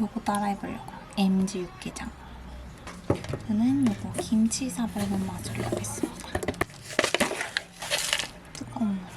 요거 따라해보려고. MG 육개장. 저는 요거 김치사발 맛으로 하겠습니다. 뜨거운 물.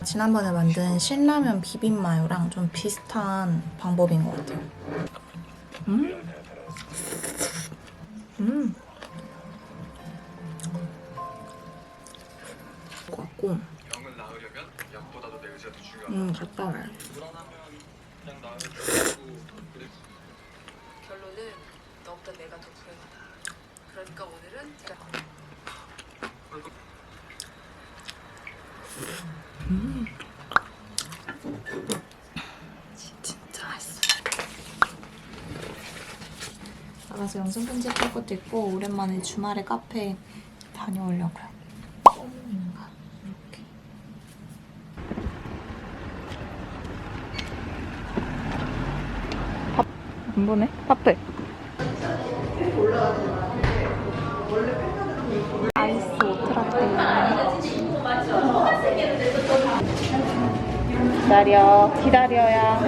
지난번에 만든 신라면 비빔마요랑 좀 비슷한 방법인 것 같아요. 같고 간단해. 결론은 너보다 내가 더 불행하다. 그러니까 오늘은 진짜 맛있어. 나가서 영상 편집할 것도 있고 오랜만에 주말에 카페 다녀오려고요. 껌인가? 이렇게. 안 보네? 카페. 아이스 오트라떼. 기다려야.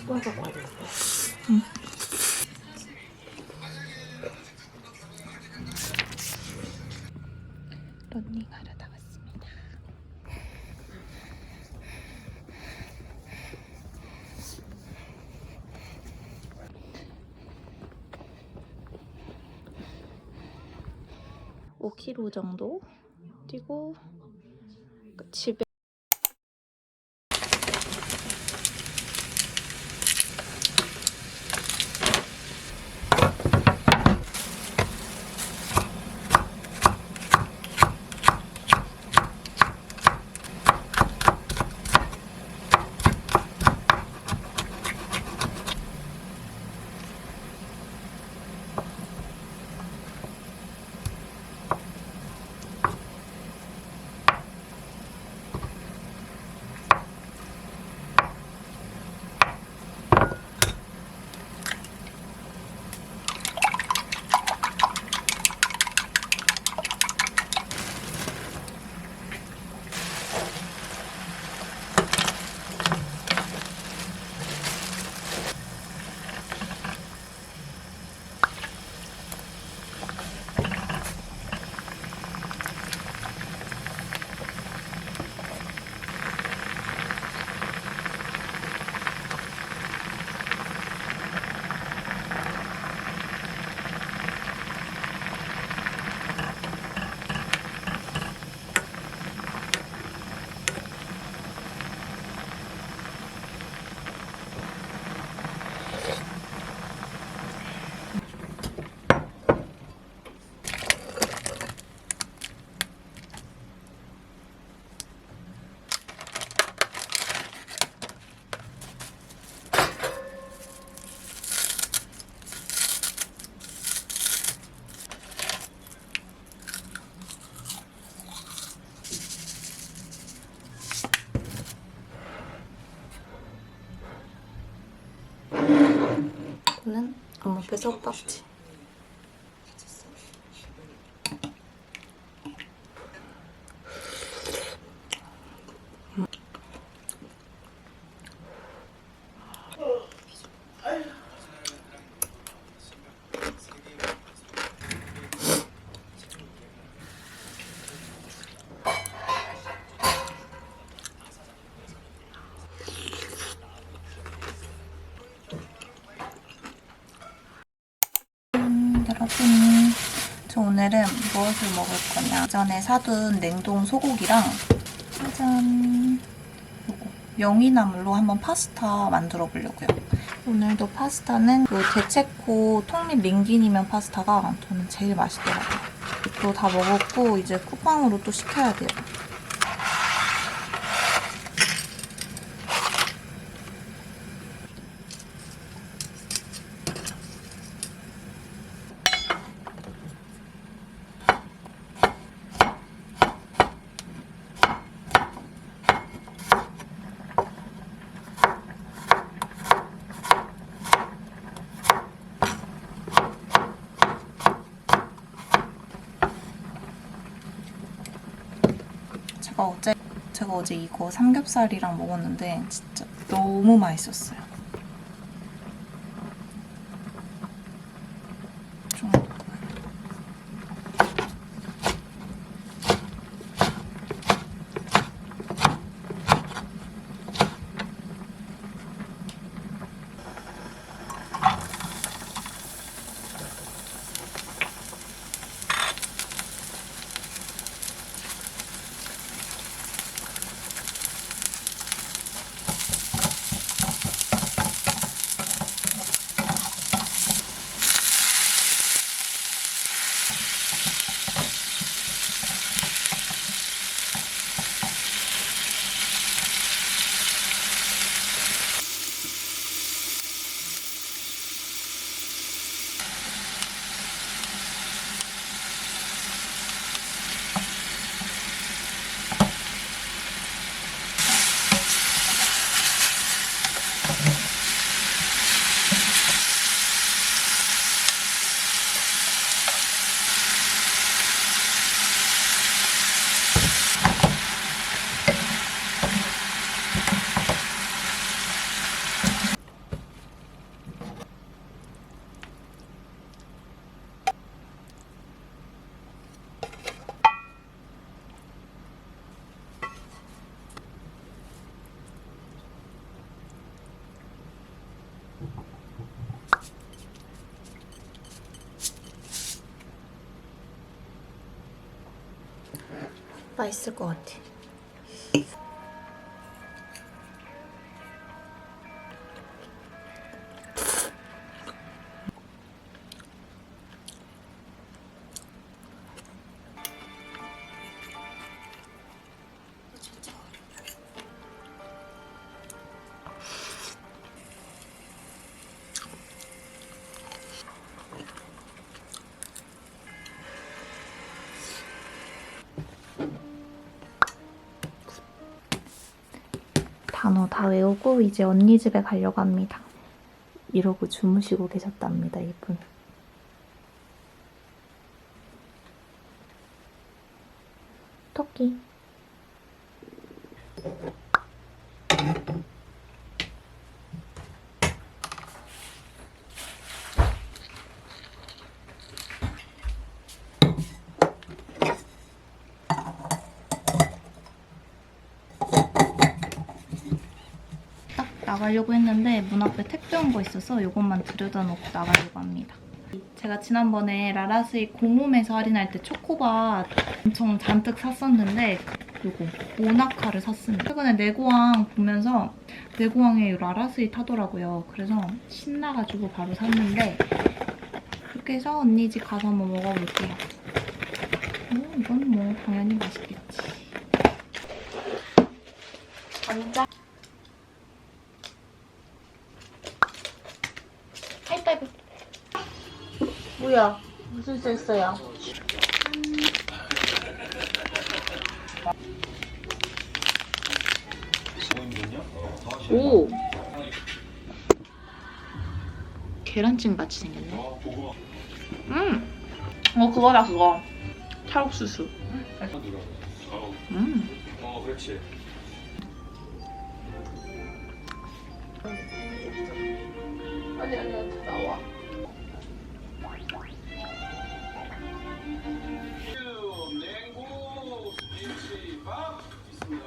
숟가락 와야 돼. 런닝하러 나왔습니다. (5km) 정도 뛰고 집에 는 엄마 뺏어 빡지. 여러분, 저 오늘은 무엇을 먹을 거냐. 전에 사둔 냉동 소고기랑 짜잔, 요거 명이나물로 한번 파스타 만들어 보려고요. 오늘도 파스타는 요 데체코 통밀 링기니면 파스타가 저는 제일 맛있더라고요. 또 다 먹었고 이제 쿠팡으로 또 시켜야 돼요. 제가 어제 이거 삼겹살이랑 먹었는데 진짜 너무 맛있었어요. 좀 맛있을 것 같아. 단어 다 외우고 이제 언니 집에 가려고 합니다. 이러고 주무시고 계셨답니다, 이분. 토끼. 나가려고 했는데 문 앞에 택배 온 거 있어서 이것만 들여다놓고 나가려고 합니다. 제가 지난번에 라라스의 공홈에서 할인할 때 초코바 엄청 잔뜩 샀었는데 요거 모나카를 샀습니다. 최근에 내고왕 보면서 내고왕에 라라스이 타더라고요. 그래서 신나가지고 바로 샀는데 그렇게 해서 언니 집 가서 한번 먹어볼게요. 이건 뭐 당연히 맛있겠지. 감자. 하이파이브. 뭐야? 무슨 센서야? 오! 계란찜 같이 생겼네. 그거다 그거. 찰옥수수. 그렇지. 아니 나와. 냉고 김치밥 있습니다.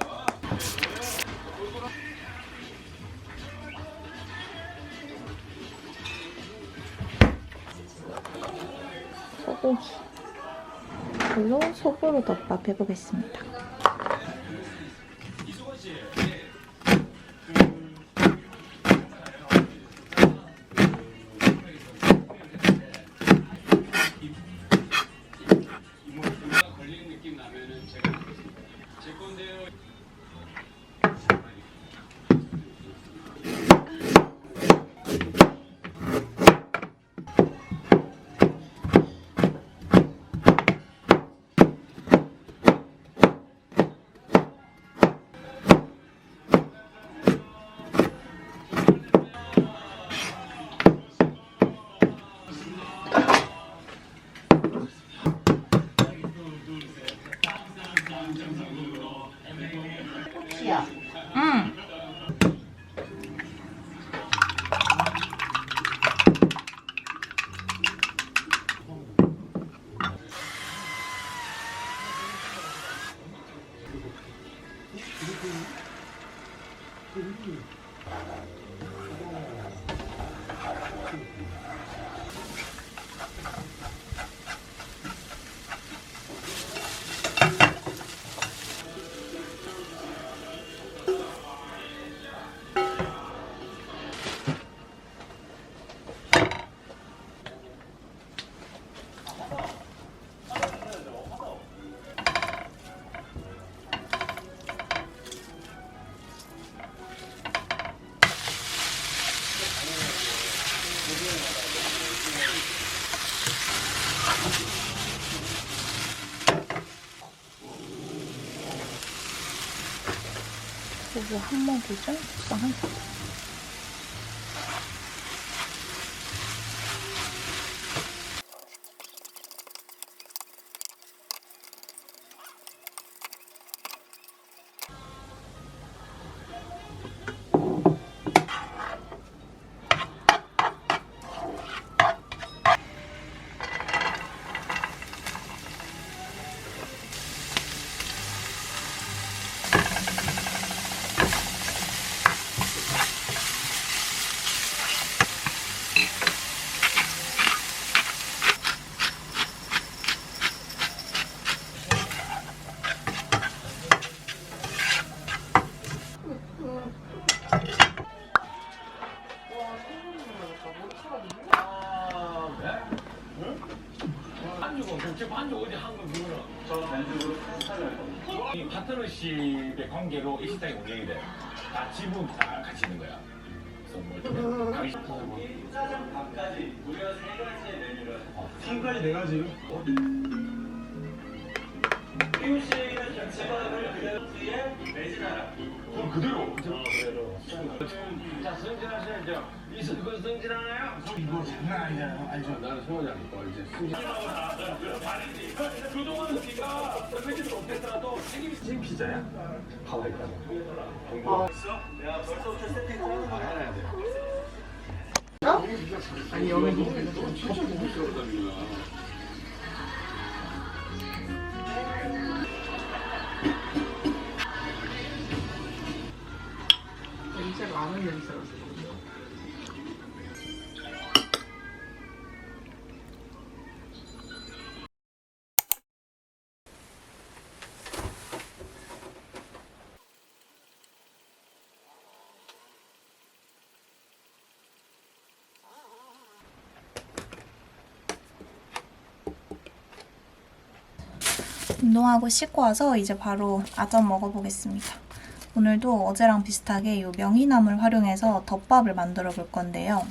소고기. 이걸로 소보로 덮밥 해보겠습니다. 여기 한몫이죠? 한 번. 어디 한국 누구는 저 전적으로 파스타를 할 겁니다. 이 파트너십의 관계로 이 식당이 운영이 돼. 다 지분 다 같이 있는 거야. 그래서 뭐 당신 짜장 밥까지 무려 3가지의 메뉴를. 3가지 4가지요? 피우시는 전체만을 그대로 뒤에 매진하라. 그대로. 그대로. 자, 승진하셔야죠. 이거 승진하나요? 이거 장난 아니잖아요. 알죠? 나는 소원이 아니까 이제 승진. 그동안 네가 매진 못했더라도 책임 피자야? 가와 있다고. 공부했어? 내가 벌써부터 세팅 짜는 거 해놔야 돼. 아니 여기 진짜 보고 싶었다니까. 냄새가 아는 냄새가 나. 운동하고 씻고 와서 이제 바로 아점 먹어보겠습니다. 오늘도 어제랑 비슷하게 이 명이나물 활용해서 덮밥을 만들어 볼 건데요.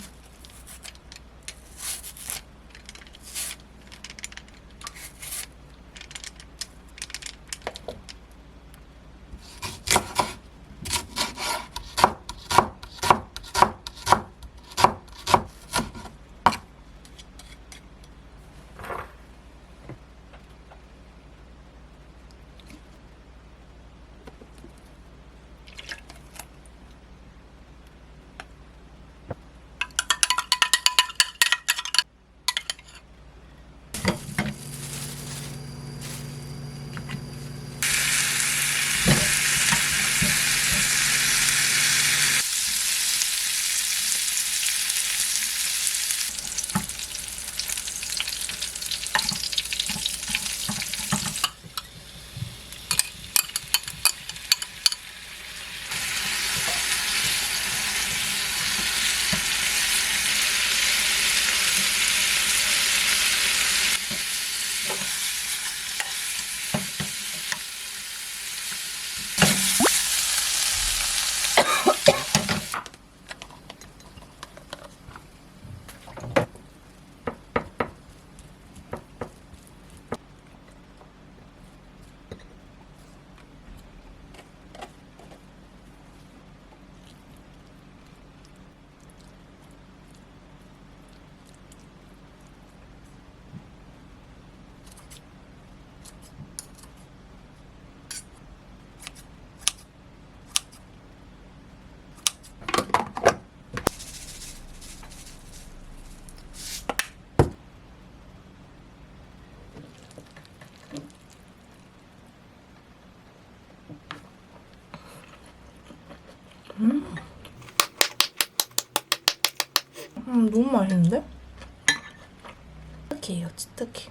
너무 맛있는데? 치트키예요, 치트키.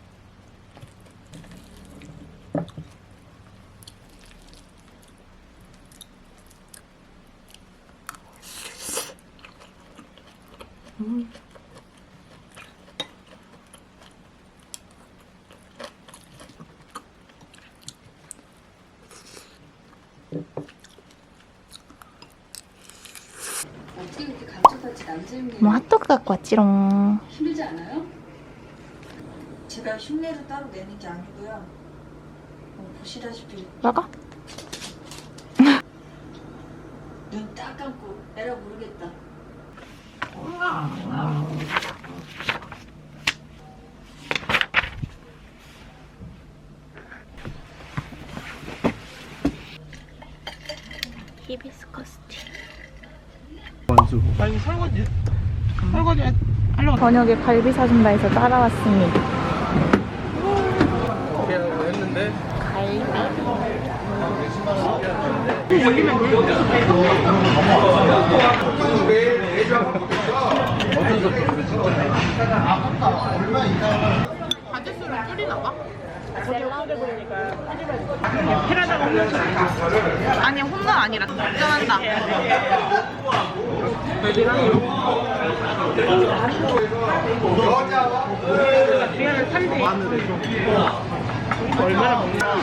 어떻게 그렇게 감쪽같이 남자인 게 뭐 핫도그 갖고 왔지롱. 힘들지 않아요? 제가 흉내를 따로 내는 게 아니고요. 보시다시피 먹어? 눈 딱 감고 에라 모르겠다. 히비스커스 티. 아니 설거지 저녁에 갈비 사준다 해서 따라왔습니다. 하려고 했는데 갈비. 가짓수를 줄이나 봐? 아니, 혼난 아니라 걱정한다. 미안해, 3대. 얼마나 먹나?